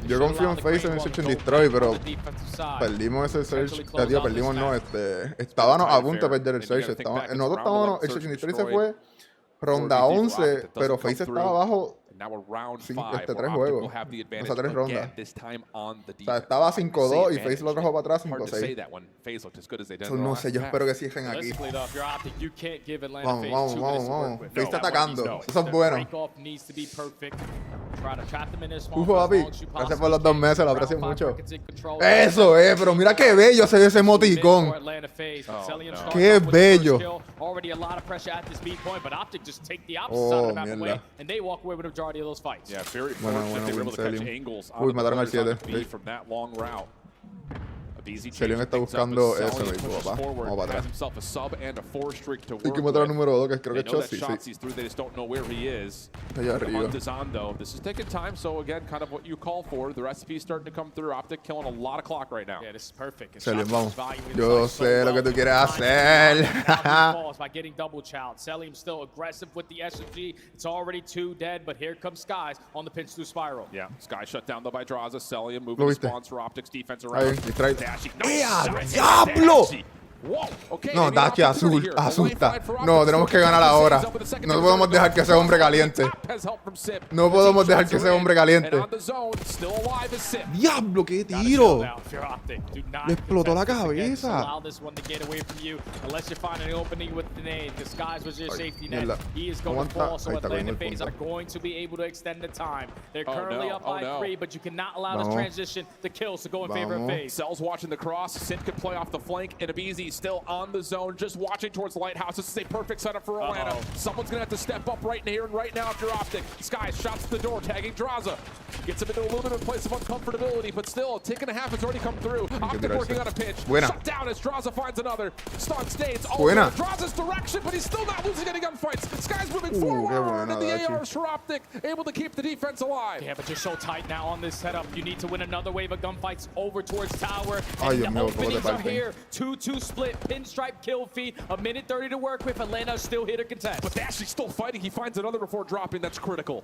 Yo confío en Faze en el Search and Destroy, pero perdimos ese Search. Perdimos no, estábamos a punto de perder el Search. Nosotros estábamos, el Search and Destroy se fue ronda 11, pero Faze estaba abajo 3 juegos, o sea, 3 rondas. O sea, estaba 5-2 y Faze lo trajo para atrás 5-6. No sé, yo espero que cierren aquí. Vamos. Faze está atacando, eso es bueno. Papi, gracias por los 2 meses, lo aprecio mucho. Eso pero mira qué bello se ve ese emoticón. Qué bello. Oh, mierda. Bueno, uy, mataron al 7. Selion está buscando eso mismo, papá. Vamos para atrás. Hay que matar al número 2, que creo que es Chelsea. Sí. Está allá arriba. This is taking time, so again, kind of what you call for. The recipe starting to come through. Optic killing a lot of clock right now. Selion, vamos. Yo sé lo que tú quieres hacer. By getting double chowed. Selim still aggressive with the SMG. It's already 2 dead, but here comes Skies on the pinch through spiral. Yeah, Sky shut down though by Draza. Selim moving the spawns for Optic's defense around. ¡Diablo! No, Dachi asusta. No, tenemos que ganar ahora. No podemos dejar que ese hombre caliente. No podemos dejar que ese hombre caliente. ¡Diablo, qué tiro! Le explotó la cabeza. Aguanta. Ahí está cogiendo el punto. Vamos. Cell's watching the cross. Sint can play off the flank, and Abizi still on the zone, just watching towards the lighthouse. This is a perfect setup for Atlanta. Someone's gonna have to step up right here and right now if you're Optic. Sky shots at the door, tagging Draza. Gets him into a little bit of a place of uncomfortability, but still, a tick and a half has already come through. Optic working on a pitch. Shut down as Draza finds another. Stun stays all over Draza's direction, but he's still not losing any gunfights. Sky's moving forward, and the ARs for Optic, able to keep the defense alive. Yeah, but you're so tight now on this setup. You need to win another wave of gunfights over towards tower. And the openings are here. 2-2 split, pinstripe kill feed, 1:30 to work with. Atlanta's still here to contest. But Dashley's still fighting. He finds another before dropping. That's critical.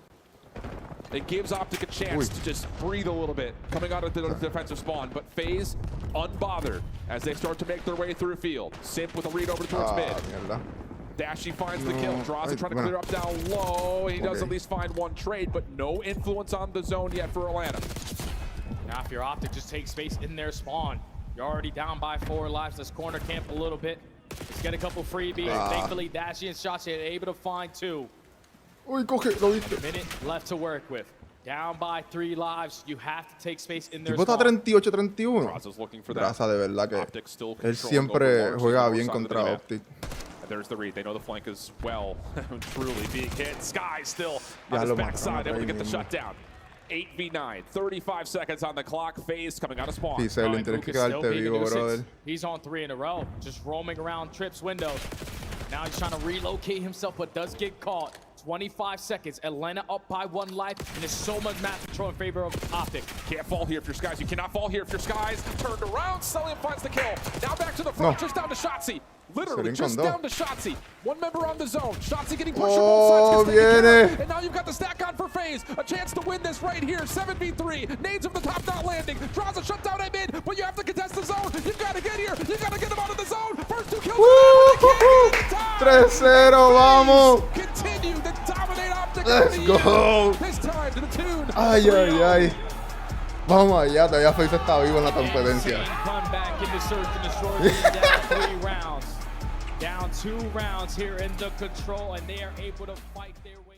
It gives Optic a chance to just breathe a little bit coming out of the defensive spawn. But Faze unbothered as they start to make their way through field. Simp with a read over towards mid. Dashy finds the kill. Draws trying to clear up down low. He does at least find 1 trade, but no influence on the zone yet for Atlanta. Now if you're Optic, just take space in their spawn. You're already down by 4 lives. Let's corner camp a little bit. Let's get a couple freebies. Thankfully, Dashy and Shashi are able to find 2. Uy, coge, lo viste. Minute left to work with. Down by 3 lives. You have to take space in their spawn. Tipo está 38-31. Draza, de verdad que él siempre juega bien contra Optic. There's the read. They know the flank as well. Truly being hit. Sky still on his backside, able to get the shutdown. 8v9, 35 seconds on the clock. Faze coming out of spawn. Sí, Selim, tienes que quedarte vivo, brother. He's on 3 in a row, just roaming around trips windows. Now he's trying to relocate himself, but does get caught. 25 seconds. Atlanta up by 1 life, and there's so much map control in favor of Optic. Can't fall here if you're Skies. You cannot fall here if you're Skies. Turned around. Selim finds the kill. Now back to the front, just down to Shotzi. Literally just down to Shotzi. 1 member on the zone. Shotzi getting pushed on both sides. And now you've got the stack on for Faze. A chance to win this right here. 7v3. Nades of the top not landing. Draws a shutdown at mid, but you have to contest the zone. You've got to get here. You've got to get them out of the zone. First 2 kills. 3-0, vamos. Continue to dominate Optic. Let's go. This time to the tune. Ay, ay, ay. Vamos allá, todavía Faze está vivo en la competencia. Down 2 rounds here in the control, and they are able to fight their way.